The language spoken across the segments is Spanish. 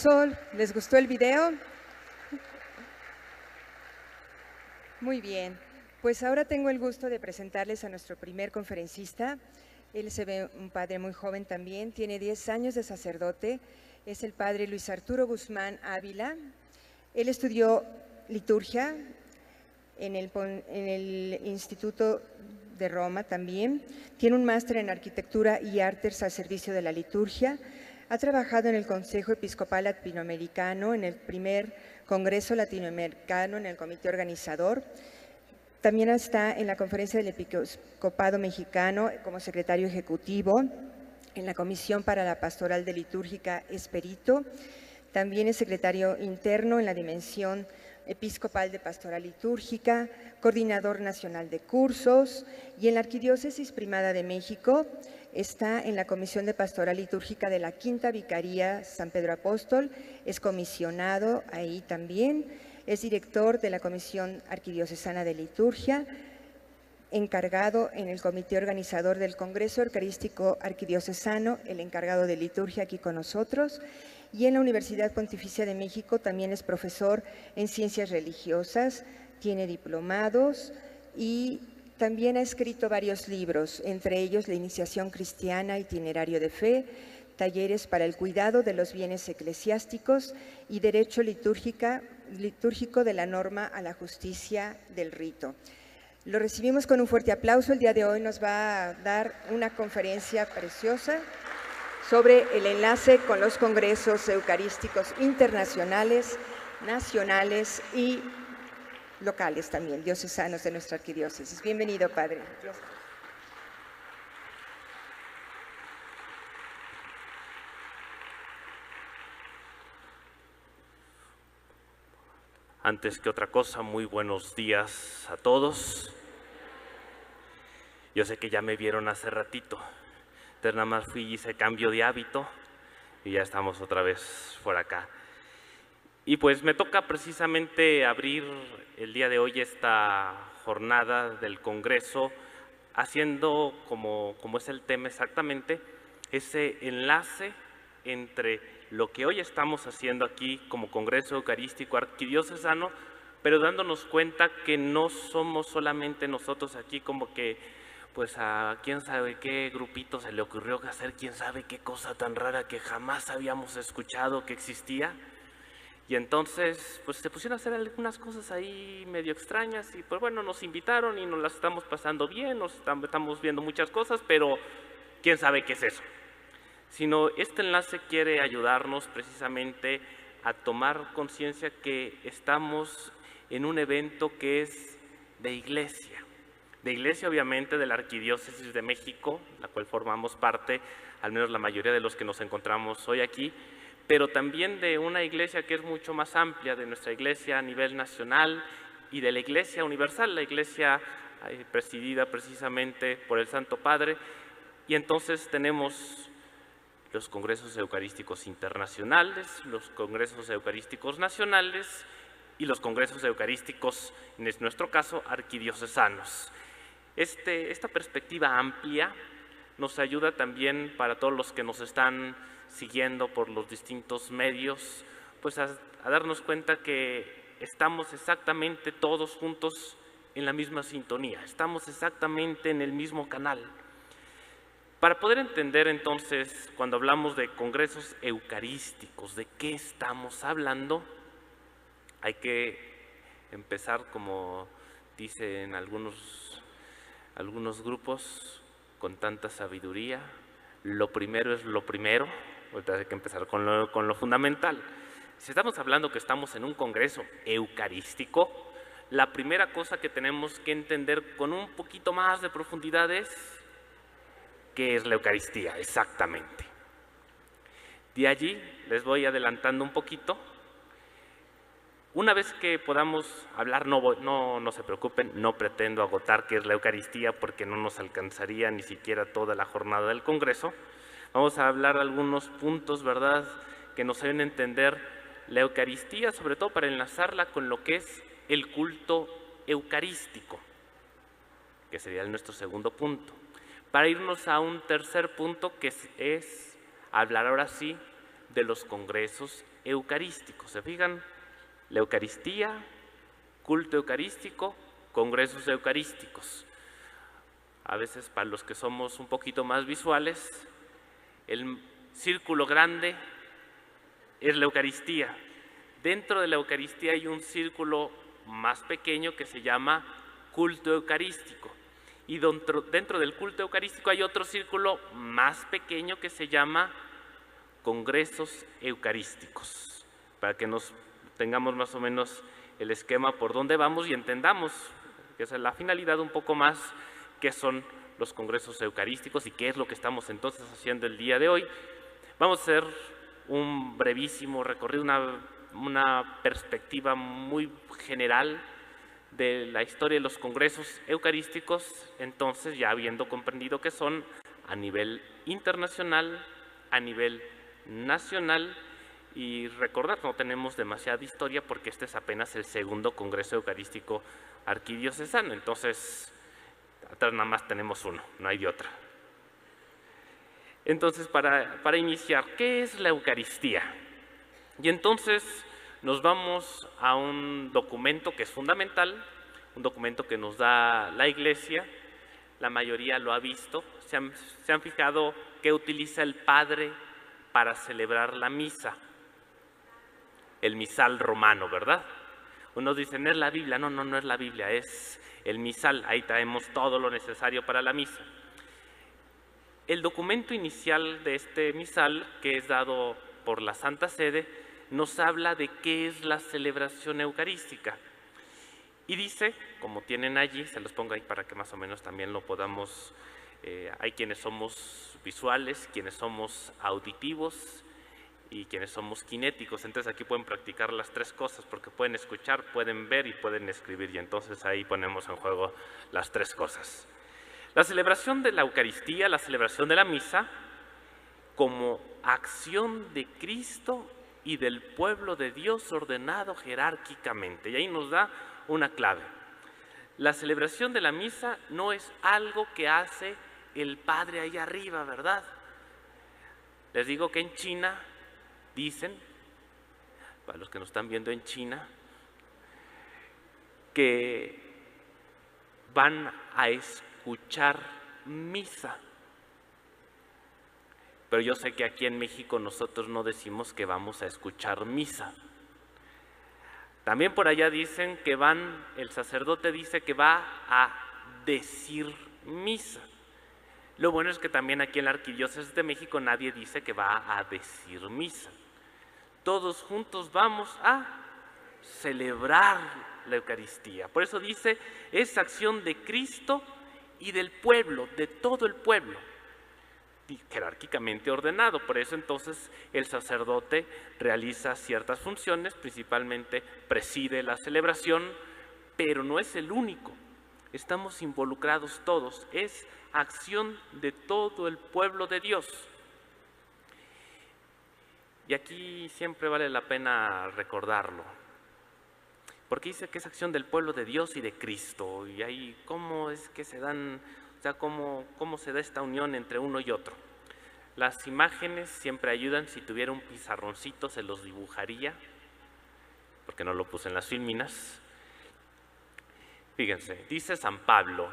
gustó? ¿Les gustó el video? Muy bien. Pues ahora tengo el gusto de presentarles a nuestro primer conferencista. Él se ve un padre muy joven también, tiene 10 años de sacerdote. Es el padre Luis Arturo Guzmán Ávila. Él estudió liturgia en el Instituto de Roma también. Tiene un máster en arquitectura y artes al servicio de la liturgia. Ha trabajado en el Consejo Episcopal Latinoamericano, en el primer Congreso Latinoamericano, en el comité organizador. También está en la Conferencia del Episcopado Mexicano como secretario ejecutivo, en la Comisión para la Pastoral de Litúrgica Esperito. También es secretario interno en la Dimensión Episcopal de Pastoral Litúrgica, coordinador nacional de cursos, y en la Arquidiócesis Primada de México está en la Comisión de Pastoral Litúrgica de la Quinta Vicaría San Pedro Apóstol, es comisionado ahí también, es director de la Comisión Arquidiocesana de Liturgia, encargado en el comité organizador del Congreso Eucarístico Arquidiocesano, el encargado de liturgia aquí con nosotros, y en la Universidad Pontificia de México también es profesor en ciencias religiosas, tiene diplomados y también ha escrito varios libros, entre ellos La Iniciación Cristiana, Itinerario de Fe, Talleres para el Cuidado de los Bienes Eclesiásticos y Derecho litúrgico de la Norma a la Justicia del Rito. Lo recibimos con un fuerte aplauso. El día de hoy nos va a dar una conferencia preciosa sobre el enlace con los congresos eucarísticos internacionales, nacionales y locales también, diocesanos de nuestra arquidiócesis. Bienvenido, Padre. Antes que otra cosa, muy buenos días a todos. Yo sé que ya me vieron hace ratito, entonces nada más fui y hice cambio de hábito y ya estamos otra vez por acá. Y pues me toca precisamente abrir el día de hoy esta jornada del Congreso haciendo, como es el tema exactamente, ese enlace entre lo que hoy estamos haciendo aquí como Congreso Eucarístico Arquidiocesano, pero dándonos cuenta que no somos solamente nosotros aquí como que, pues a quién sabe qué grupito se le ocurrió hacer quién sabe qué cosa tan rara que jamás habíamos escuchado que existía. Y entonces, pues se pusieron a hacer algunas cosas ahí medio extrañas y pues bueno, nos invitaron y nos las estamos pasando bien, estamos viendo muchas cosas, pero quién sabe qué es eso. Sino este enlace quiere ayudarnos precisamente a tomar conciencia que estamos en un evento que es de iglesia obviamente de la Arquidiócesis de México, la cual formamos parte, al menos la mayoría de los que nos encontramos hoy aquí, pero también de una iglesia que es mucho más amplia, de nuestra iglesia a nivel nacional y de la iglesia universal, la iglesia presidida precisamente por el Santo Padre. Y entonces tenemos los congresos eucarísticos internacionales, los congresos eucarísticos nacionales y los congresos eucarísticos, en nuestro caso, arquidiocesanos. Esta perspectiva amplia nos ayuda también para todos los que nos están siguiendo por los distintos medios, pues a darnos cuenta que estamos exactamente todos juntos en la misma sintonía, estamos exactamente en el mismo canal. Para poder entender entonces, cuando hablamos de congresos eucarísticos, ¿de qué estamos hablando? Hay que empezar, como dicen algunos grupos, con tanta sabiduría. Lo primero es lo primero. Ahorita hay que empezar con lo fundamental. Si estamos hablando que estamos en un congreso eucarístico, la primera cosa que tenemos que entender con un poquito más de profundidad es qué es la Eucaristía exactamente. De allí les voy adelantando un poquito. Una vez que podamos hablar, no se preocupen, no pretendo agotar qué es la Eucaristía porque no nos alcanzaría ni siquiera toda la jornada del Congreso. Vamos a hablar algunos puntos, ¿verdad?, que nos ayuden a entender la Eucaristía, sobre todo para enlazarla con lo que es el culto eucarístico, que sería nuestro segundo punto. Para irnos a un tercer punto, que es hablar ahora sí de los congresos eucarísticos. ¿Se fijan? La Eucaristía, culto eucarístico, congresos eucarísticos. A veces para los que somos un poquito más visuales, el círculo grande es la Eucaristía. Dentro de la Eucaristía hay un círculo más pequeño que se llama culto eucarístico. Y dentro del culto eucarístico hay otro círculo más pequeño que se llama congresos eucarísticos, para que nos tengamos más o menos el esquema por dónde vamos y entendamos, que esa es la finalidad un poco más, qué son los congresos eucarísticos y qué es lo que estamos entonces haciendo el día de hoy. Vamos a hacer un brevísimo recorrido, una perspectiva muy general de la historia de los congresos eucarísticos, entonces ya habiendo comprendido que son a nivel internacional, a nivel nacional, y recordar, no tenemos demasiada historia porque este es apenas el segundo Congreso Eucarístico Arquidiocesano, entonces atrás nada más tenemos uno, no hay de otra. Entonces, para iniciar, ¿qué es la Eucaristía? Y entonces nos vamos a un documento que es fundamental, un documento que nos da la Iglesia, la mayoría lo ha visto, se han fijado que utiliza el Padre para celebrar la misa, el misal romano, ¿verdad? Unos dicen, es la Biblia, no es la Biblia, es el misal, ahí traemos todo lo necesario para la misa. El documento inicial de este misal, que es dado por la Santa Sede, nos habla de qué es la celebración eucarística. Y dice, como tienen allí, se los pongo ahí para que más o menos también lo podamos, hay quienes somos visuales, quienes somos auditivos y quienes somos kinéticos, entonces aquí pueden practicar las tres cosas, porque pueden escuchar, pueden ver y pueden escribir, y entonces ahí ponemos en juego las tres cosas. La celebración de la Eucaristía, la celebración de la misa, como acción de Cristo y del pueblo de Dios ordenado jerárquicamente. Y ahí nos da una clave. La celebración de la misa no es algo que hace el Padre ahí arriba, ¿verdad? Les digo que en China dicen, para los que nos están viendo en China, que van a escuchar misa. Pero yo sé que aquí en México nosotros no decimos que vamos a escuchar misa. También por allá dicen que el sacerdote dice que va a decir misa. Lo bueno es que también aquí en la Arquidiócesis de México nadie dice que va a decir misa. Todos juntos vamos a celebrar la Eucaristía. Por eso dice, es acción de Cristo y del pueblo, de todo el pueblo, jerárquicamente ordenado. Por eso entonces el sacerdote realiza ciertas funciones, principalmente preside la celebración, pero no es el único. Estamos involucrados todos, es acción de todo el pueblo de Dios. Y aquí siempre vale la pena recordarlo, porque dice que es acción del pueblo de Dios y de Cristo, y ahí cómo es que se dan, o sea, cómo se da esta unión entre uno y otro. Las imágenes siempre ayudan, si tuviera un pizarroncito se los dibujaría, porque no lo puse en las filminas. Fíjense, dice San Pablo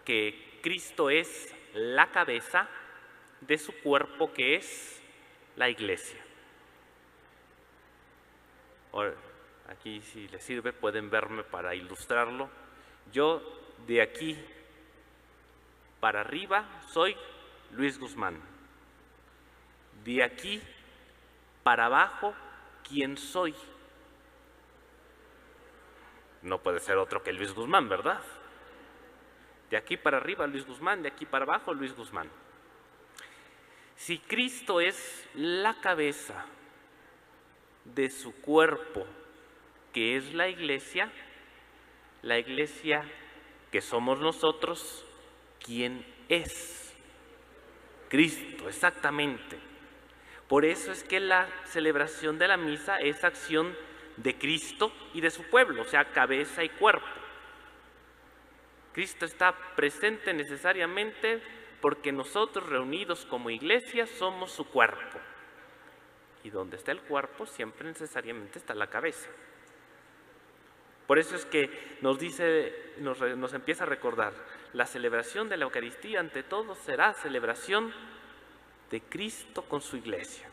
que Cristo es la cabeza de su cuerpo, que es la Iglesia. Ahora, aquí si les sirve pueden verme para ilustrarlo. Yo de aquí para arriba soy Luis Guzmán. De aquí para abajo, ¿quién soy? No puede ser otro que Luis Guzmán, ¿verdad? De aquí para arriba Luis Guzmán, de aquí para abajo Luis Guzmán. Si Cristo es la cabeza de su cuerpo, que es la Iglesia que somos nosotros, ¿quién es? Cristo, exactamente. Por eso es que la celebración de la misa es acción de Cristo y de su pueblo, o sea, cabeza y cuerpo. Cristo está presente necesariamente porque nosotros reunidos como iglesia somos su cuerpo. y donde está el cuerpo siempre necesariamente está la cabeza. Por eso es que nos empieza a recordar, la celebración de la Eucaristía ante todo será celebración de Cristo con su iglesia.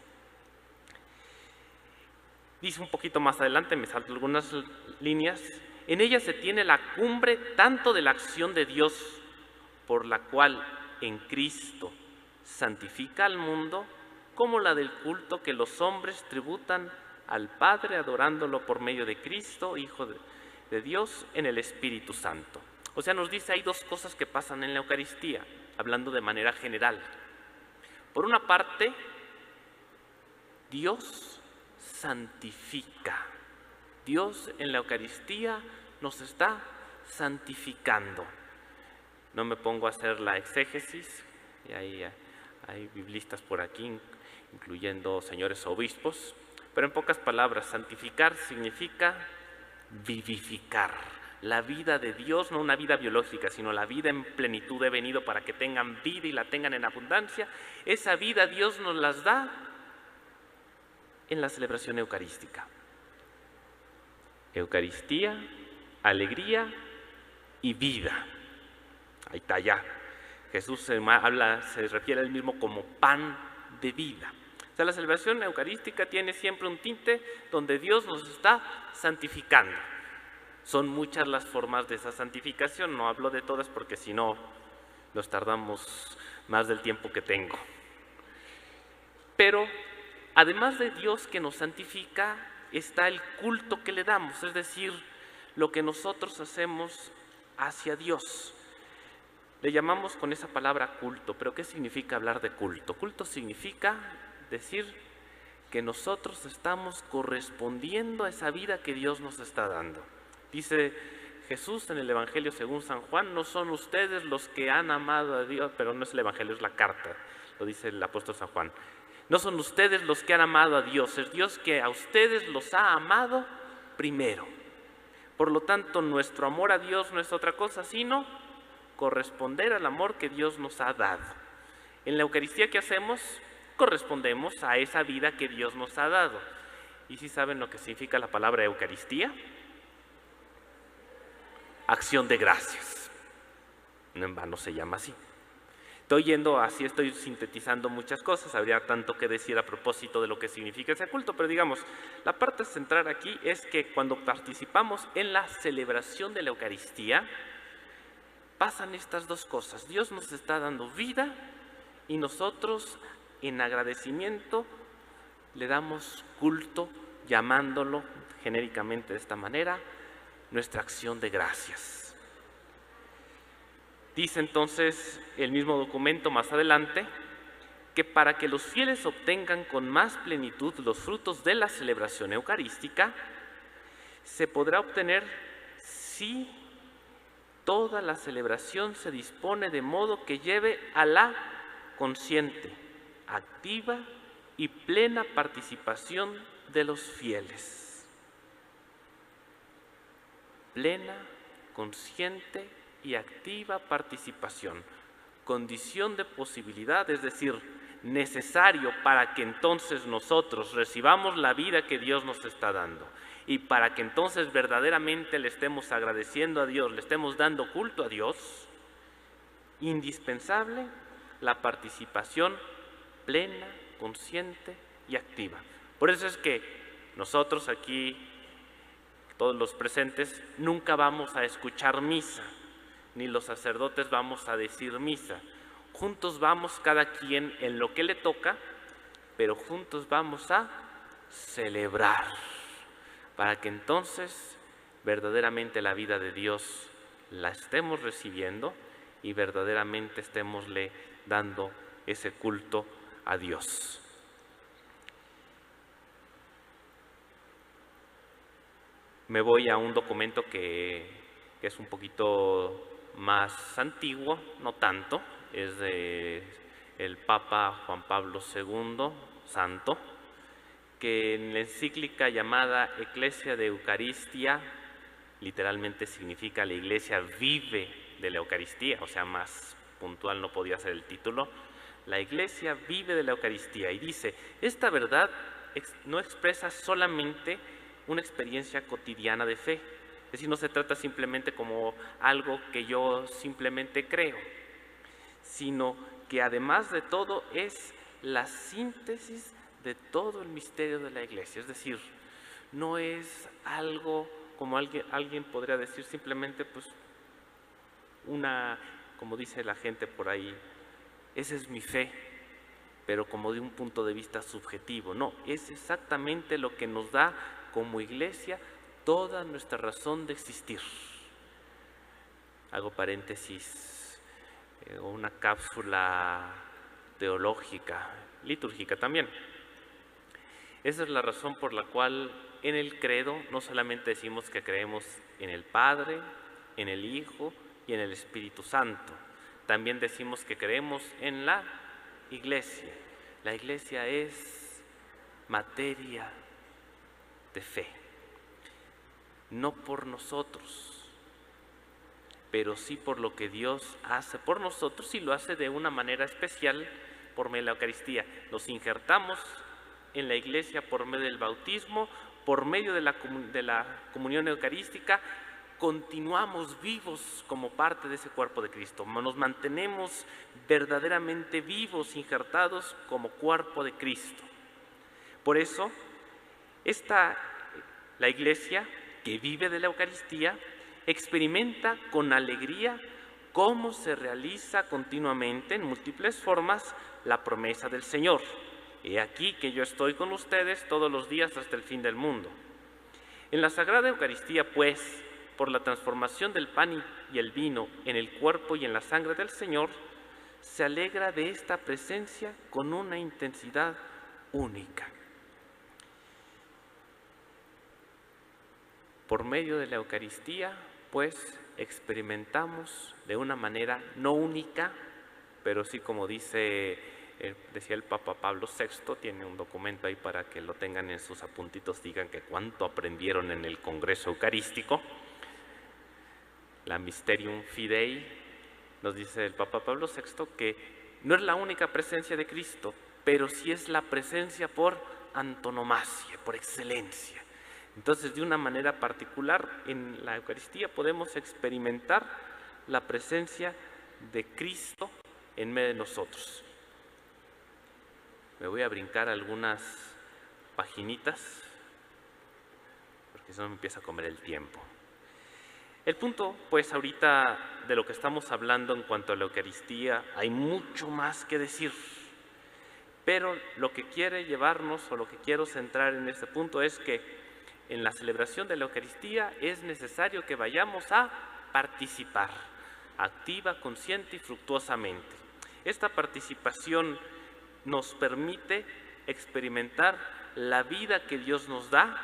Dice un poquito más adelante, me salto algunas líneas, en ella se tiene la cumbre tanto de la acción de Dios, por la cual en Cristo santifica al mundo, como la del culto que los hombres tributan al Padre adorándolo por medio de Cristo, Hijo de Dios, en el Espíritu Santo. O sea, nos dice, hay dos cosas que pasan en la Eucaristía, hablando de manera general. Por una parte, Dios santifica. Dios en la Eucaristía nos está santificando. No me pongo a hacer la exégesis, y hay biblistas por aquí, incluyendo señores obispos, pero en pocas palabras, santificar significa vivificar. La vida de Dios, no una vida biológica, sino la vida en plenitud. He venido para que tengan vida y la tengan en abundancia. Esa vida Dios nos las da en la celebración eucarística. Eucaristía, alegría y vida. Ahí está ya. Jesús se refiere a él mismo como pan de vida. O sea, la celebración eucarística tiene siempre un tinte donde Dios nos está santificando. Son muchas las formas de esa santificación, no hablo de todas porque si no nos tardamos más del tiempo que tengo. Pero además de Dios que nos santifica, está el culto que le damos, es decir, lo que nosotros hacemos hacia Dios. Le llamamos con esa palabra culto, pero ¿qué significa hablar de culto? Culto significa decir que nosotros estamos correspondiendo a esa vida que Dios nos está dando. Dice Jesús en el Evangelio según San Juan, no son ustedes los que han amado a Dios, pero no es el Evangelio, es la carta, lo dice el apóstol San Juan. No son ustedes los que han amado a Dios, es Dios que a ustedes los ha amado primero. Por lo tanto, nuestro amor a Dios no es otra cosa, sino corresponder al amor que Dios nos ha dado. En la Eucaristía, ¿qué hacemos? Correspondemos a esa vida que Dios nos ha dado. ¿Y si saben lo que significa la palabra Eucaristía? Acción de gracias. No en vano se llama así. Estoy yendo así, estoy sintetizando muchas cosas, habría tanto que decir a propósito de lo que significa ese culto, pero digamos, la parte central aquí es que cuando participamos en la celebración de la Eucaristía, pasan estas dos cosas. Dios nos está dando vida y nosotros en agradecimiento le damos culto, llamándolo genéricamente de esta manera, nuestra acción de gracias. Dice entonces el mismo documento más adelante que para que los fieles obtengan con más plenitud los frutos de la celebración eucarística, se podrá obtener si toda la celebración se dispone de modo que lleve a la consciente, activa y plena participación de los fieles. Plena, consciente y activa participación, condición de posibilidad, es decir, necesario para que entonces nosotros recibamos la vida que Dios nos está dando y para que entonces verdaderamente le estemos agradeciendo a Dios, le estemos dando culto a Dios, indispensable la participación plena, consciente y activa. Por eso es que nosotros aquí, todos los presentes, nunca vamos a escuchar misa, ni los sacerdotes vamos a decir misa. Juntos vamos cada quien en lo que le toca, pero juntos vamos a celebrar, para que entonces verdaderamente la vida de Dios la estemos recibiendo y verdaderamente estémosle dando ese culto a Dios. Me voy a un documento que es un poquito más antiguo, no tanto, es del Papa Juan Pablo II, santo, que en la encíclica llamada Ecclesia de Eucaristia, literalmente significa la iglesia vive de la Eucaristía, o sea, más puntual no podía ser el título, la iglesia vive de la Eucaristía, y dice, esta verdad no expresa solamente una experiencia cotidiana de fe. Es decir, no se trata simplemente como algo que yo simplemente creo, sino que además de todo es la síntesis de todo el misterio de la Iglesia. Es decir, no es algo como alguien podría decir simplemente pues como dice la gente por ahí, esa es mi fe, pero como de un punto de vista subjetivo. No, es exactamente lo que nos da como Iglesia toda nuestra razón de existir. Hago paréntesis, una cápsula teológica, litúrgica también. Esa es la razón por la cual en el credo no solamente decimos que creemos en el Padre, en el Hijo y en el Espíritu Santo, también decimos que creemos en la Iglesia. La Iglesia es materia de fe, no por nosotros, pero sí por lo que Dios hace por nosotros, y lo hace de una manera especial por medio de la Eucaristía. Nos injertamos en la Iglesia por medio del bautismo, por medio de la comunión eucarística, continuamos vivos como parte de ese cuerpo de Cristo, nos mantenemos verdaderamente vivos, injertados como cuerpo de Cristo. Por eso, la Iglesia que vive de la Eucaristía experimenta con alegría cómo se realiza continuamente en múltiples formas la promesa del Señor. He aquí que yo estoy con ustedes todos los días hasta el fin del mundo. En la Sagrada Eucaristía, pues, por la transformación del pan y el vino en el cuerpo y en la sangre del Señor, se alegra de esta presencia con una intensidad única. Por medio de la Eucaristía, pues, experimentamos de una manera no única, pero sí, como decía el Papa Pablo VI, tiene un documento ahí para que lo tengan en sus apuntitos, digan que cuánto aprendieron en el Congreso Eucarístico, la Mysterium Fidei. Nos dice el Papa Pablo VI que no es la única presencia de Cristo, pero sí es la presencia por antonomasia, por excelencia. Entonces, de una manera particular, en la Eucaristía podemos experimentar la presencia de Cristo en medio de nosotros. Me voy a brincar algunas paginitas, porque si no me empieza a comer el tiempo. El punto, pues, ahorita de lo que estamos hablando en cuanto a la Eucaristía, hay mucho más que decir. Pero lo que quiere llevarnos, o lo que quiero centrar en este punto, es que en la celebración de la Eucaristía es necesario que vayamos a participar, activa, consciente y fructuosamente. Esta participación nos permite experimentar la vida que Dios nos da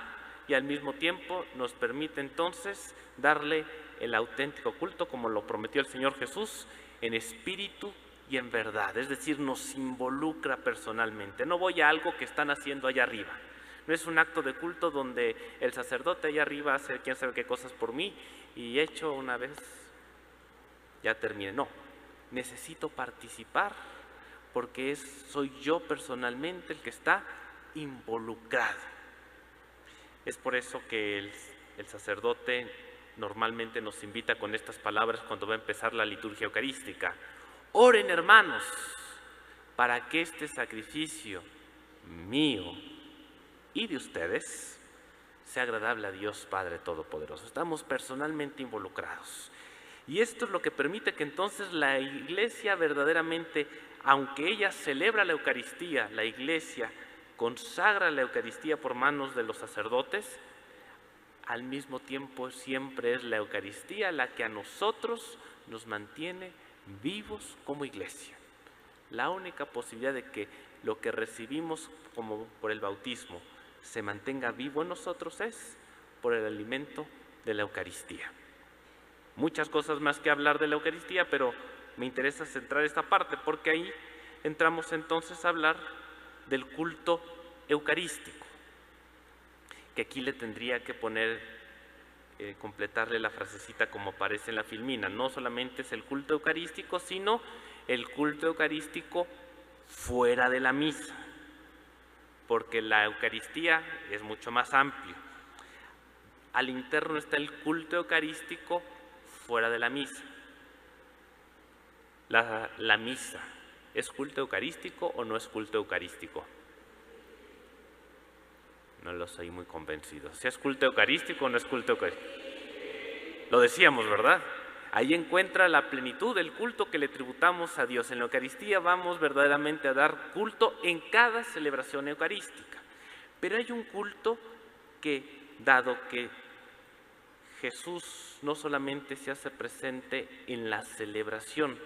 y al mismo tiempo nos permite entonces darle el auténtico culto, como lo prometió el Señor Jesús, en espíritu y en verdad. Es decir, nos involucra personalmente. No voy a algo que están haciendo allá arriba. No es un acto de culto donde el sacerdote allá arriba hace quién sabe qué cosas por mí y hecho una vez, ya terminé. No, necesito participar porque soy yo personalmente el que está involucrado. Es por eso que el sacerdote normalmente nos invita con estas palabras cuando va a empezar la liturgia eucarística. Oren, hermanos, para que este sacrificio mío y de ustedes sea agradable a Dios Padre Todopoderoso. Estamos personalmente involucrados. Y esto es lo que permite que entonces la Iglesia verdaderamente, aunque ella celebra la Eucaristía, la Iglesia consagra la Eucaristía por manos de los sacerdotes, al mismo tiempo siempre es la Eucaristía la que a nosotros nos mantiene vivos como Iglesia. La única posibilidad de que lo que recibimos como por el bautismo se mantenga vivo en nosotros es por el alimento de la Eucaristía. Muchas cosas más que hablar de la Eucaristía, pero me interesa centrar esta parte porque ahí entramos entonces a hablar del culto eucarístico, que aquí le tendría que poner, completarle la frasecita como aparece en la filmina. No solamente es el culto eucarístico, sino el culto eucarístico fuera de la misa. porque la Eucaristía es mucho más amplio. Al interno está el culto eucarístico fuera de la misa. La misa, ¿es culto eucarístico o no es culto eucarístico? No lo soy muy convencido. ¿Si es culto eucarístico o no es culto eucarístico? Lo decíamos, ¿verdad? Ahí encuentra la plenitud del culto que le tributamos a Dios. En la Eucaristía vamos verdaderamente a dar culto en cada celebración eucarística. Pero hay un culto que, dado que Jesús no solamente se hace presente en la celebración,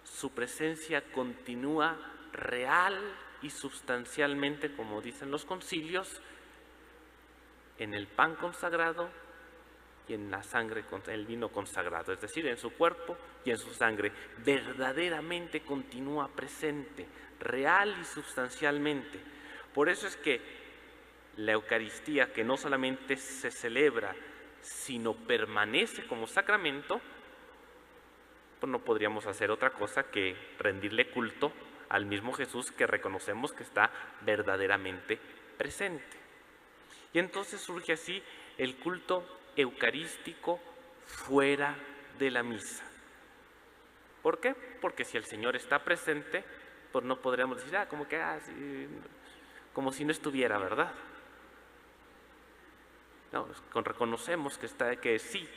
su presencia continúa real y sustancialmente, como dicen los concilios, en el pan consagrado y en la sangre, el vino consagrado, es decir, en su cuerpo y en su sangre. Verdaderamente continúa presente, real y sustancialmente. Por eso es que la Eucaristía, que no solamente se celebra, sino permanece como sacramento, pues no podríamos hacer otra cosa que rendirle culto al mismo Jesús que reconocemos que está verdaderamente presente. Y entonces surge así el culto eucarístico fuera de la misa. ¿Por qué? Porque si el Señor está presente, pues no podríamos decir, sí, como si no estuviera, ¿verdad? No, reconocemos que sí,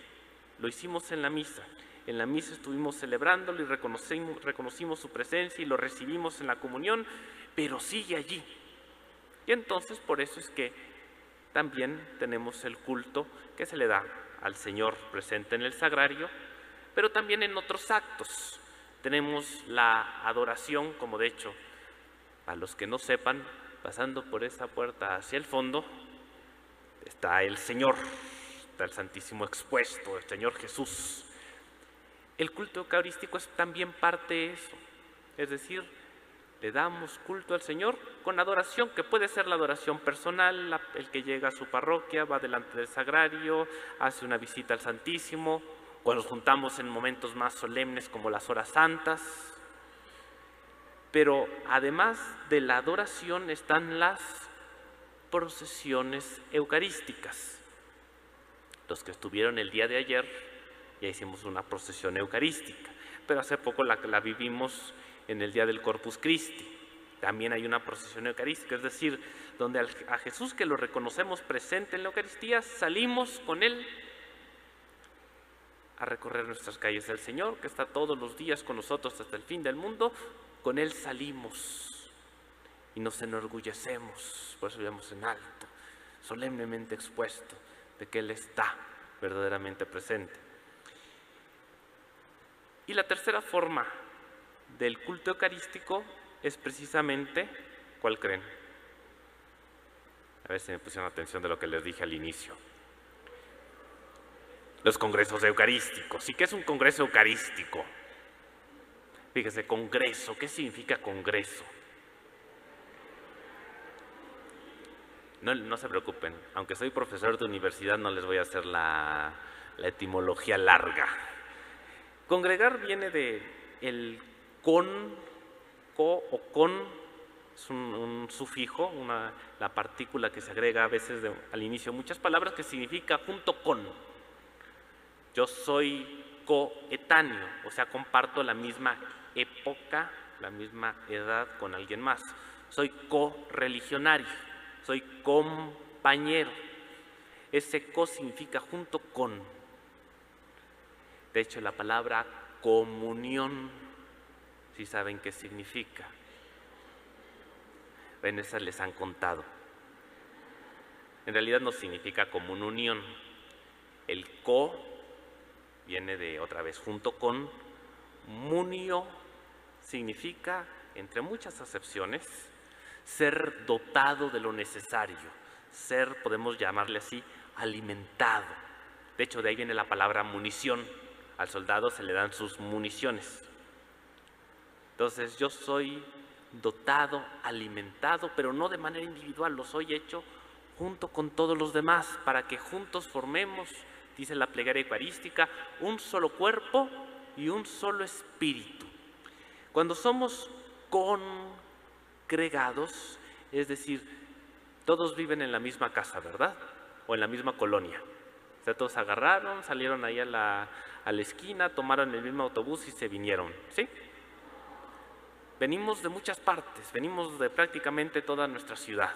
lo hicimos en la misa. En la misa estuvimos celebrándolo y reconocimos su presencia y lo recibimos en la comunión, pero sigue allí. Y entonces por eso es que también tenemos el culto que se le da al Señor presente en el sagrario, pero también en otros actos. Tenemos la adoración, como de hecho, a los que no sepan, pasando por esa puerta hacia el fondo, está el Señor, está el Santísimo expuesto, el Señor Jesús. El culto eucarístico es también parte de eso, es decir, le damos culto al Señor con adoración, que puede ser la adoración personal, el que llega a su parroquia, va delante del sagrario, hace una visita al Santísimo, o nos juntamos en momentos más solemnes como las horas santas. Pero además de la adoración están las procesiones eucarísticas. Los que estuvieron el día de ayer, ya hicimos una procesión eucarística, pero hace poco la vivimos en el día del Corpus Christi. También hay una procesión eucarística, es decir, donde a Jesús, que lo reconocemos presente en la Eucaristía, salimos con Él a recorrer nuestras calles del Señor, que está todos los días con nosotros hasta el fin del mundo. Con Él salimos y nos enorgullecemos, por eso vemos en alto, solemnemente expuesto, de que Él está verdaderamente presente. Y la tercera forma del culto eucarístico es precisamente, ¿cuál creen? A ver si me pusieron atención de lo que les dije al inicio. Los congresos eucarísticos. ¿Y qué es un congreso eucarístico? Fíjese, congreso, ¿qué significa congreso? No se preocupen, aunque soy profesor de universidad no les voy a hacer la etimología larga. Congregar viene de el con, co o con, es un sufijo, la partícula que se agrega a veces al inicio de muchas palabras, que significa junto con. Yo soy coetáneo, o sea, comparto la misma época, la misma edad con alguien más. Soy correligionario, soy compañero. Ese co significa junto con. De hecho, la palabra comunión, ¿sí saben qué significa? Ven, esas les han contado. En realidad no significa común unión. El co viene de, otra vez, junto con. Munio significa, entre muchas acepciones, ser dotado de lo necesario. Ser, podemos llamarle así, alimentado. De hecho, de ahí viene la palabra munición. Al soldado se le dan sus municiones. Entonces, yo soy dotado, alimentado, pero no de manera individual, lo soy hecho junto con todos los demás, para que juntos formemos, dice la plegaria eucarística, un solo cuerpo y un solo espíritu. Cuando somos congregados, Es decir, todos viven en la misma casa, ¿verdad? O en la misma colonia. O sea, todos agarraron, salieron ahí a la esquina, tomaron el mismo autobús y se vinieron, ¿sí? Venimos de muchas partes, venimos de prácticamente toda nuestra ciudad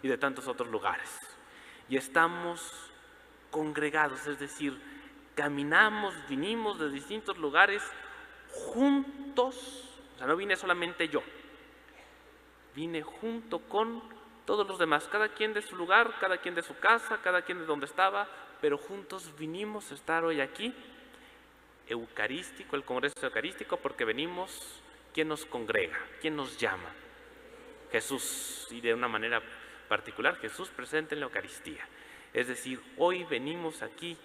y de tantos otros lugares. Y estamos congregados, es decir, caminamos, vinimos de distintos lugares juntos. O sea, no vine solamente yo, vine junto con todos los demás, cada quien de su lugar, cada quien de su casa, cada quien de donde estaba, pero juntos vinimos a estar hoy aquí, eucarístico, el Congreso Eucarístico, porque venimos. ¿Quién nos congrega? ¿Quién nos llama? Jesús, y de una manera particular, Jesús presente en la Eucaristía. Es decir, hoy venimos aquí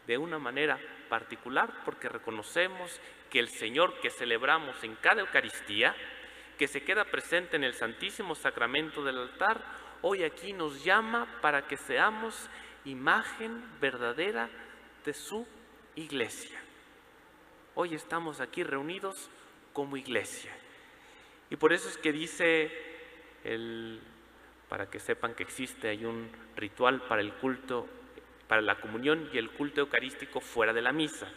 de una manera particular porque reconocemos que el Señor que celebramos en cada Eucaristía, que se queda presente en el Santísimo Sacramento del altar, hoy aquí nos llama para que seamos imagen verdadera de su Iglesia. Hoy estamos aquí reunidos como Iglesia. Y por eso es que dice, para que sepan que existe, hay un ritual para el culto, para la comunión y el culto eucarístico fuera de la misa.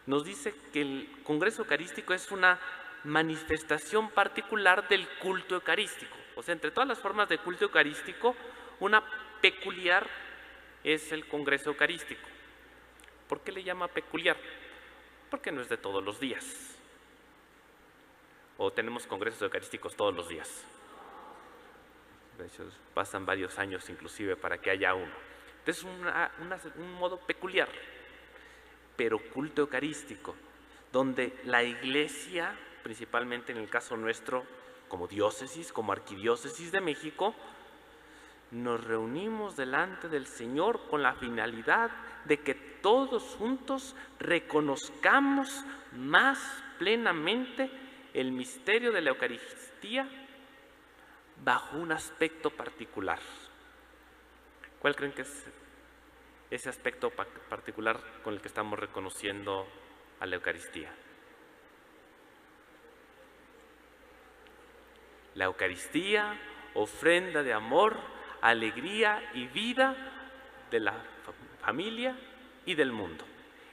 Nos dice que el Congreso Eucarístico es una manifestación particular del culto eucarístico. O sea, entre todas las formas de culto eucarístico, una peculiar es el Congreso Eucarístico. ¿Por qué le llama peculiar? Porque no es de todos los días. O tenemos congresos eucarísticos todos los días. De hecho, pasan varios años inclusive para que haya uno. Entonces, un modo peculiar, pero culto eucarístico, donde la Iglesia, principalmente en el caso nuestro, como diócesis, como arquidiócesis de México, nos reunimos delante del Señor con la finalidad de que todos juntos reconozcamos más plenamente el misterio de la Eucaristía bajo un aspecto particular. ¿Cuál creen que es ese aspecto particular con el que estamos reconociendo a la Eucaristía? La Eucaristía, ofrenda de amor, alegría y vida de la familia y del mundo.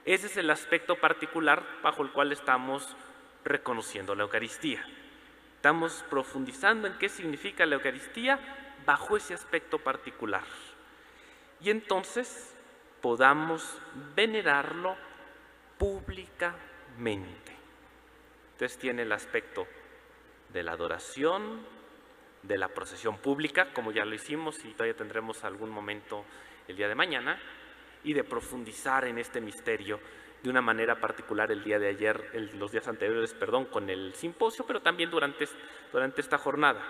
Ese es el aspecto particular bajo el cual estamos reconociendo la Eucaristía. Estamos profundizando en qué significa la Eucaristía bajo ese aspecto particular. Y entonces podamos venerarlo públicamente. Entonces tiene el aspecto de la adoración, de la procesión pública, como ya lo hicimos y todavía tendremos algún momento el día de mañana, y de profundizar en este misterio de una manera particular el día de ayer, los días anteriores, perdón, con el simposio, pero también durante esta jornada.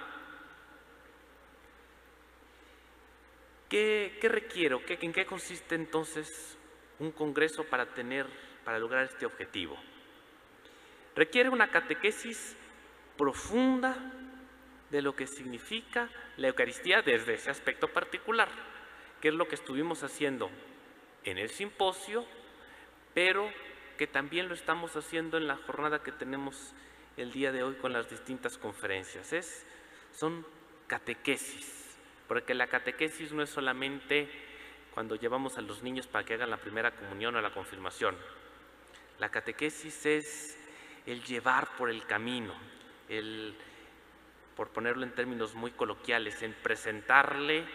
¿Qué requiero? ¿En qué consiste entonces un congreso para lograr este objetivo? Requiere una catequesis profunda de lo que significa la Eucaristía desde ese aspecto particular, que es lo que estuvimos haciendo en el simposio, pero que también lo estamos haciendo en la jornada que tenemos el día de hoy con las distintas conferencias. Son catequesis, porque la catequesis no es solamente cuando llevamos a los niños para que hagan la primera comunión o la confirmación. La catequesis es el llevar por el camino, por ponerlo en términos muy coloquiales, en presentarle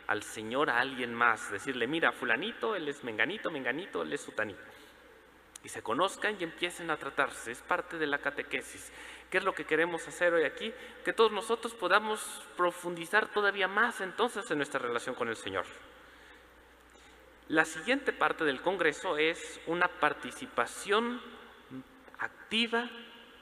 al Señor a alguien más, decirle, mira, fulanito, él es menganito, menganito, él es sutanito. Y se conozcan y empiecen a tratarse, es parte de la catequesis. ¿Qué es lo que queremos hacer hoy aquí? Que todos nosotros podamos profundizar todavía más entonces en nuestra relación con el Señor. La siguiente parte del Congreso es una participación activa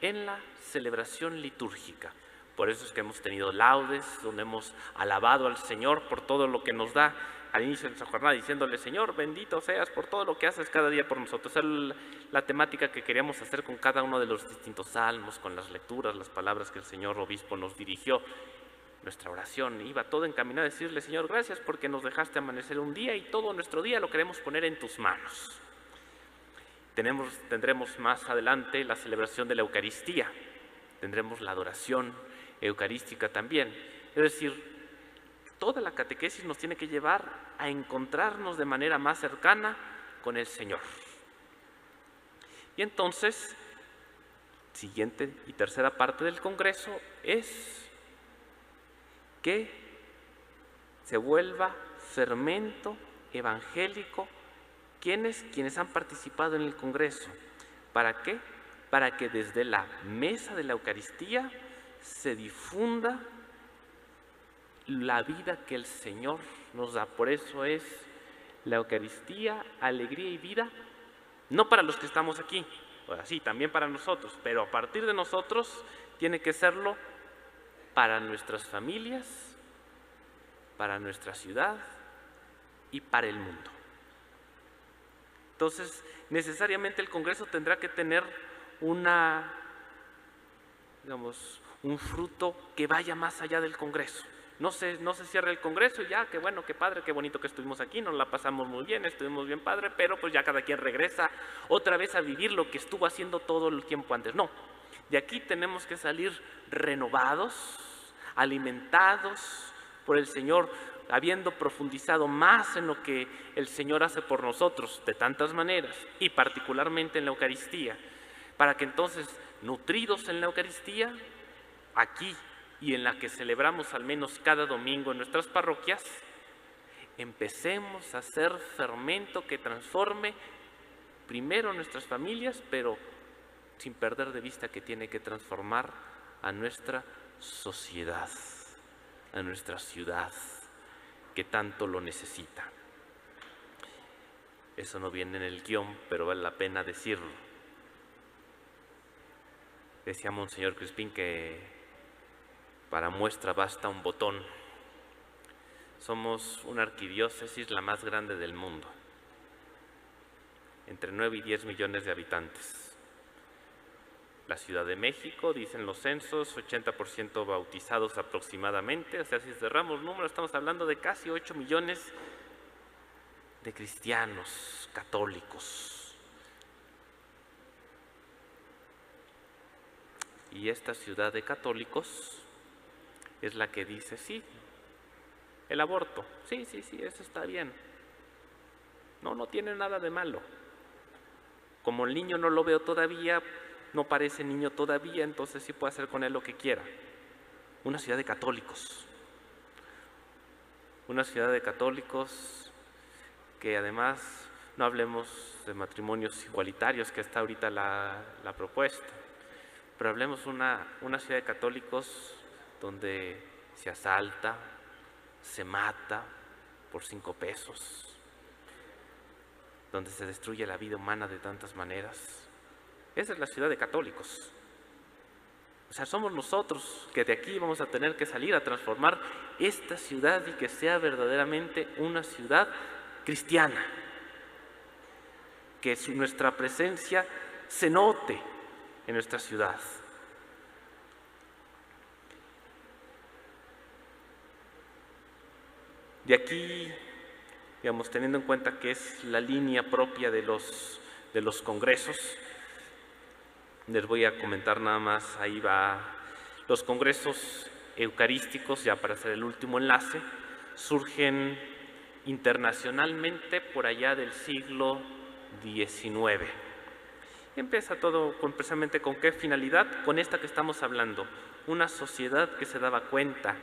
en la celebración litúrgica. Por eso es que hemos tenido laudes, donde hemos alabado al Señor por todo lo que nos da al inicio de nuestra jornada, diciéndole, Señor, bendito seas por todo lo que haces cada día por nosotros. Esa es la temática que queríamos hacer con cada uno de los distintos salmos, con las lecturas, las palabras que el Señor Obispo nos dirigió. Nuestra oración iba todo encaminado a decirle, Señor, gracias porque nos dejaste amanecer un día y todo nuestro día lo queremos poner en tus manos. Tendremos más adelante la celebración de la Eucaristía, tendremos la adoración eucarística también. Es decir, toda la catequesis nos tiene que llevar a encontrarnos de manera más cercana con el Señor. Y entonces, siguiente y tercera parte del Congreso es que se vuelva fermento evangélico. ¿Quiénes han participado en el Congreso? ¿Para qué? Para que desde la mesa de la Eucaristía se difunda la vida que el Señor nos da. Por eso es la Eucaristía, alegría y vida, no para los que estamos aquí, sí, también para nosotros, pero a partir de nosotros tiene que serlo para nuestras familias, para nuestra ciudad y para el mundo. Entonces, necesariamente el Congreso tendrá que tener un fruto que vaya más allá del Congreso. No se cierra el Congreso y ya, qué bueno, qué padre, qué bonito que estuvimos aquí, nos la pasamos muy bien, estuvimos bien padre, pero pues ya cada quien regresa otra vez a vivir lo que estuvo haciendo todo el tiempo antes. No, de aquí tenemos que salir renovados, alimentados por el Señor, habiendo profundizado más en lo que el Señor hace por nosotros de tantas maneras, y particularmente en la Eucaristía, para que entonces, nutridos en la Eucaristía, aquí y en la que celebramos al menos cada domingo en nuestras parroquias, empecemos a hacer fermento que transforme primero nuestras familias, pero sin perder de vista que tiene que transformar a nuestra sociedad, a nuestra ciudad, que tanto lo necesita. Eso no viene en el guión, pero vale la pena decirlo. Decía Monseñor Crispín que para muestra basta un botón. Somos una arquidiócesis la más grande del mundo, entre 9 y 10 millones de habitantes. La Ciudad de México, dicen los censos, 80% bautizados aproximadamente, o sea, si cerramos números, estamos hablando de casi 8 millones de cristianos católicos. Y esta ciudad de católicos es la que dice, sí, el aborto, sí, eso está bien. No tiene nada de malo. Como el niño no lo veo todavía, no parece niño todavía, entonces sí puede hacer con él lo que quiera. Una ciudad de católicos. Una ciudad de católicos que además, no hablemos de matrimonios igualitarios, que está ahorita la propuesta, pero hablemos una ciudad de católicos donde se asalta, se mata por 5 pesos, donde se destruye la vida humana de tantas maneras. Esa es la ciudad de católicos. O sea, somos nosotros que de aquí vamos a tener que salir a transformar esta ciudad y que sea verdaderamente una ciudad cristiana. Que nuestra presencia se note en nuestra ciudad. De aquí, digamos, teniendo en cuenta que es la línea propia de los congresos, les voy a comentar nada más, ahí va, los congresos eucarísticos, ya para hacer el último enlace, surgen internacionalmente por allá del siglo XIX. Empieza todo precisamente con qué finalidad, con esta que estamos hablando, una sociedad que se daba cuenta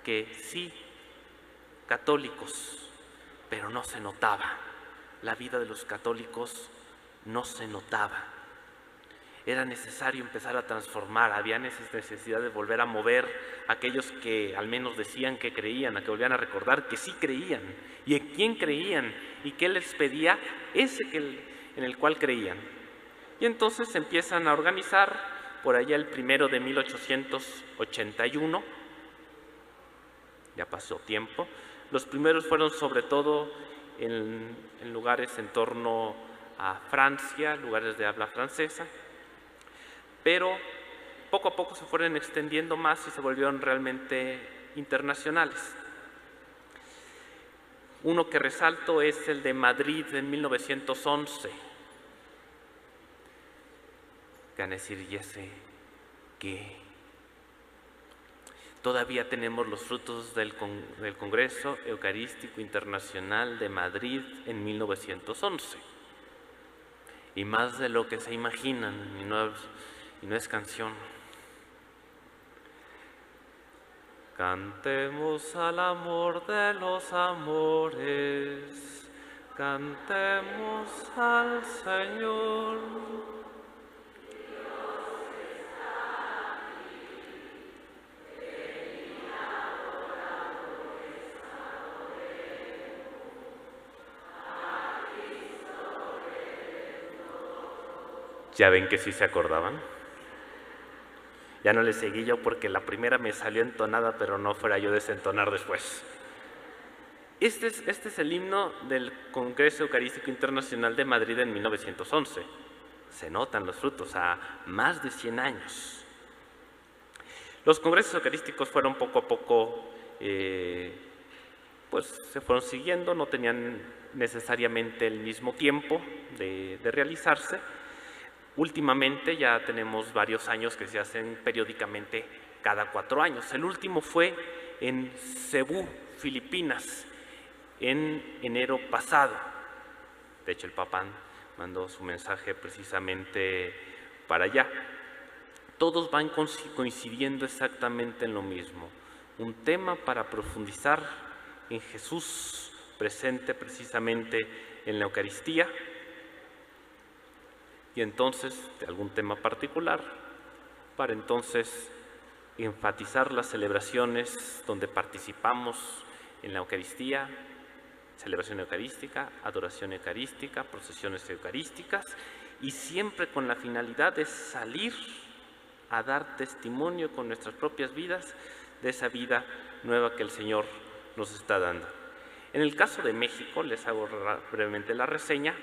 que sí, católicos, pero no se notaba, la vida de los católicos no se notaba. Era necesario empezar a transformar, había necesidad de volver a mover a aquellos que al menos decían que creían, a que volvían a recordar que sí creían, y en quién creían, y qué les pedía ese en el cual creían. Y entonces se empiezan a organizar por allá el 1 de 1881, ya pasó tiempo. Los primeros fueron sobre todo en lugares en torno a Francia, lugares de habla francesa, pero poco a poco se fueron extendiendo más y se volvieron realmente internacionales. Uno que resalto es el de Madrid en 1911. Van a decir, ¿y ese qué? Todavía tenemos los frutos del Congreso Eucarístico Internacional de Madrid en 1911. Y más de lo que se imaginan, y no es canción. Cantemos al amor de los amores, cantemos al Señor. ¿Ya ven que sí se acordaban? Ya no le seguí yo porque la primera me salió entonada, pero no fuera yo desentonar después. Este es el himno del Congreso Eucarístico Internacional de Madrid en 1911. Se notan los frutos a más de 100 años. Los congresos eucarísticos fueron poco a poco, pues se fueron siguiendo, no tenían necesariamente el mismo tiempo de realizarse. Últimamente ya tenemos varios años que se hacen periódicamente cada 4 años. El último fue en Cebú, Filipinas, en enero pasado. De hecho, el Papa mandó su mensaje precisamente para allá. Todos van coincidiendo exactamente en lo mismo. Un tema para profundizar en Jesús presente precisamente en la Eucaristía. Y entonces, de algún tema particular, para entonces enfatizar las celebraciones donde participamos en la Eucaristía, celebración eucarística, adoración eucarística, procesiones eucarísticas, y siempre con la finalidad de salir a dar testimonio con nuestras propias vidas de esa vida nueva que el Señor nos está dando. En el caso de México, les hago brevemente la reseña.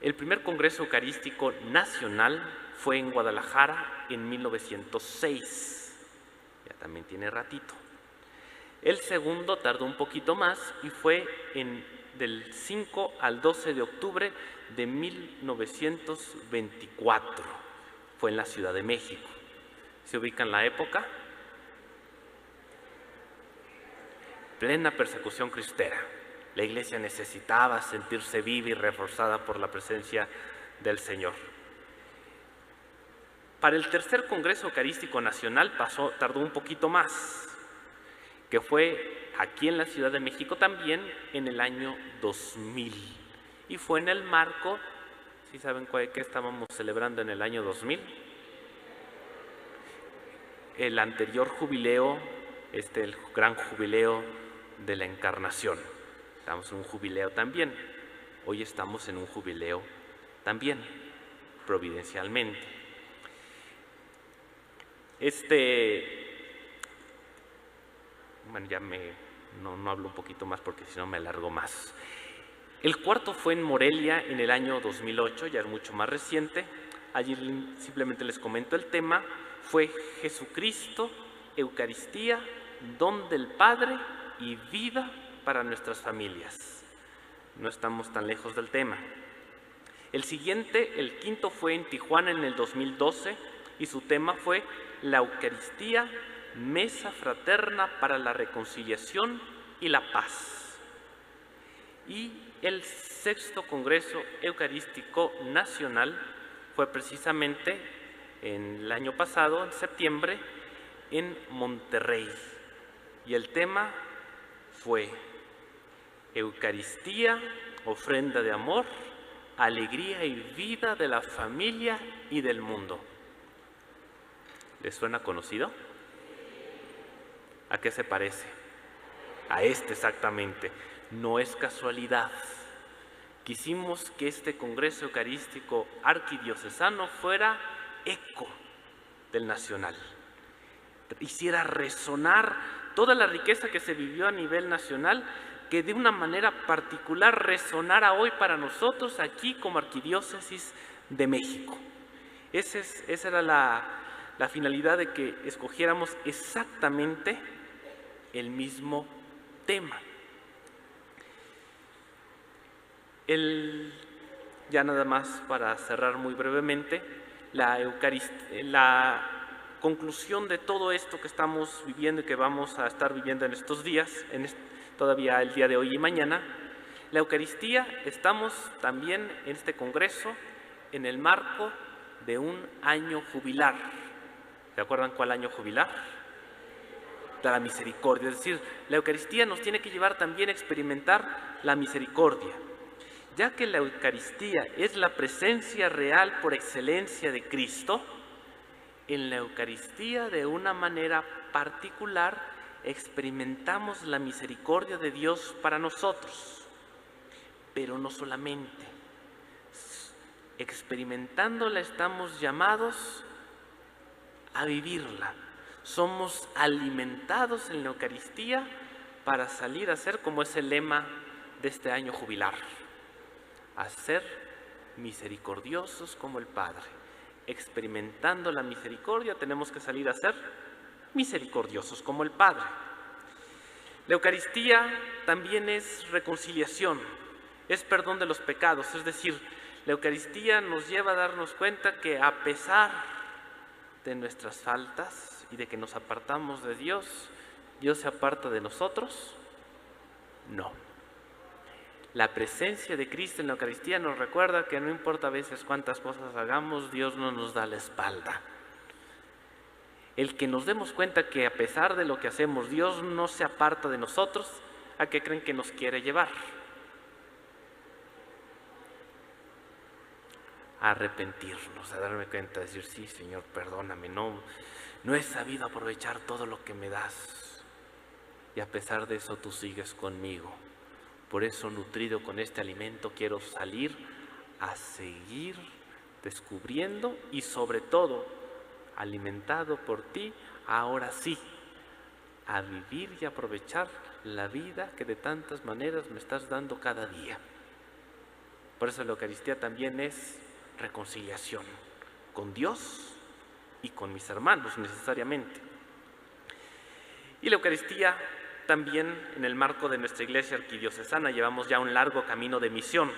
El primer Congreso Eucarístico Nacional fue en Guadalajara en 1906, ya también tiene ratito. El segundo tardó un poquito más y fue del 5 al 12 de octubre de 1924, fue en la Ciudad de México. ¿Se ubican la época? Plena persecución cristera. La Iglesia necesitaba sentirse viva y reforzada por la presencia del Señor. Para el tercer Congreso Eucarístico Nacional tardó un poquito más, que fue aquí en la Ciudad de México también en el año 2000. Y fue en el marco, ¿sí saben qué estábamos celebrando en el año 2000? El anterior jubileo, el gran jubileo de la Encarnación. Estamos en un jubileo también. Hoy estamos en un jubileo también, providencialmente. Bueno, ya no hablo un poquito más porque si no me alargo más. El cuarto fue en Morelia en el año 2008, ya es mucho más reciente. Allí simplemente les comento el tema. Fue Jesucristo, Eucaristía, don del Padre y vida para nuestras familias. No estamos tan lejos del tema. El siguiente, el quinto, fue en Tijuana en el 2012 y su tema fue la Eucaristía, mesa fraterna para la reconciliación y la paz. Y el sexto Congreso Eucarístico Nacional fue precisamente en el año pasado, en septiembre, en Monterrey. Y el tema fue Eucaristía, ofrenda de amor, alegría y vida de la familia y del mundo. ¿Les suena conocido? ¿A qué se parece? A exactamente. No es casualidad. Quisimos que este Congreso Eucarístico Arquidiocesano fuera eco del nacional. Hiciera resonar toda la riqueza que se vivió a nivel nacional, que de una manera particular resonara hoy para nosotros aquí como Arquidiócesis de México. Esa era la finalidad de que escogiéramos exactamente el mismo tema. Ya nada más para cerrar muy brevemente, la conclusión de todo esto que estamos viviendo y que vamos a estar viviendo en estos días, todavía el día de hoy y mañana, la Eucaristía, estamos también en este congreso en el marco de un año jubilar. ¿Se acuerdan cuál año jubilar? De la misericordia. Es decir, la Eucaristía nos tiene que llevar también a experimentar la misericordia, ya que la Eucaristía es la presencia real por excelencia de Cristo. En la Eucaristía, de una manera particular, experimentamos la misericordia de Dios para nosotros. Pero no solamente, experimentándola estamos llamados a vivirla. Somos alimentados en la Eucaristía para salir a ser, como es el lema de este año jubilar, a ser misericordiosos como el Padre. Experimentando la misericordia tenemos que salir a ser misericordiosos como el Padre. La Eucaristía también es reconciliación, es perdón de los pecados, es decir, la Eucaristía nos lleva a darnos cuenta que a pesar de nuestras faltas y de que nos apartamos de Dios, ¿Dios se aparta de nosotros? No. La presencia de Cristo en la Eucaristía nos recuerda que no importa a veces cuántas cosas hagamos, Dios no nos da la espalda. El que nos demos cuenta que a pesar de lo que hacemos, Dios no se aparta de nosotros, ¿a qué creen que nos quiere llevar? A arrepentirnos, a darme cuenta, a decir, sí, Señor, perdóname, no he sabido aprovechar todo lo que me das. Y a pesar de eso, tú sigues conmigo. Por eso, nutrido con este alimento, quiero salir a seguir descubriendo y sobre todo, alimentado por ti, ahora sí, a vivir y aprovechar la vida que de tantas maneras me estás dando cada día. Por eso la Eucaristía también es reconciliación con Dios y con mis hermanos necesariamente. Y la Eucaristía también en el marco de nuestra iglesia arquidiocesana llevamos ya un largo camino de misión.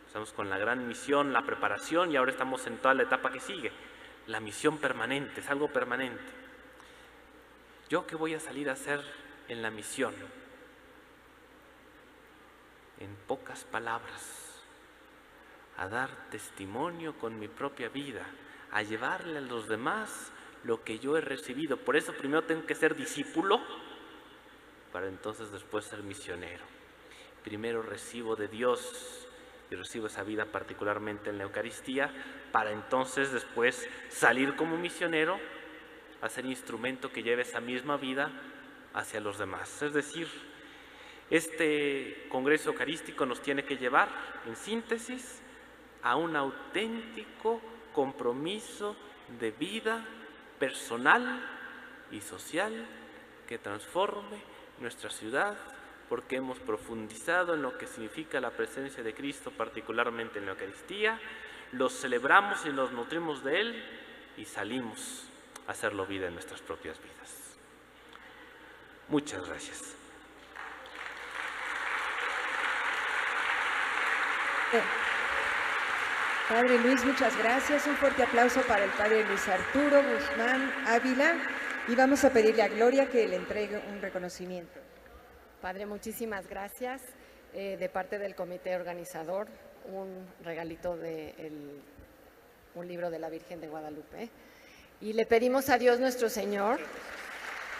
Estamos con la gran misión, la preparación y ahora estamos en toda la etapa que sigue. La misión permanente, es algo permanente. ¿Yo qué voy a salir a hacer en la misión? En pocas palabras, a dar testimonio con mi propia vida, a llevarle a los demás lo que yo he recibido. Por eso primero tengo que ser discípulo, para entonces después ser misionero. Primero recibo de Dios y recibo esa vida particularmente en la Eucaristía, para entonces después salir como misionero, a ser instrumento que lleve esa misma vida hacia los demás. Es decir, este Congreso Eucarístico nos tiene que llevar, en síntesis, a un auténtico compromiso de vida personal y social que transforme nuestra ciudad, porque hemos profundizado en lo que significa la presencia de Cristo, particularmente en la Eucaristía, lo celebramos y nos nutrimos de Él y salimos a hacerlo vida en nuestras propias vidas. Muchas gracias. Padre Luis, muchas gracias. Un fuerte aplauso para el Padre Luis Arturo Guzmán Ávila. Y vamos a pedirle a Gloria que le entregue un reconocimiento. Padre, muchísimas gracias. De parte del comité organizador, un regalito de un libro de la Virgen de Guadalupe. Y le pedimos a Dios nuestro Señor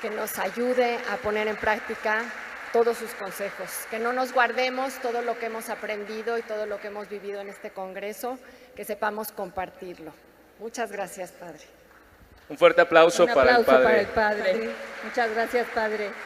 que nos ayude a poner en práctica todos sus consejos, que no nos guardemos todo lo que hemos aprendido y todo lo que hemos vivido en este congreso, que sepamos compartirlo. Muchas gracias, Padre. Un fuerte aplauso, para el Padre. Padre. Muchas gracias, Padre.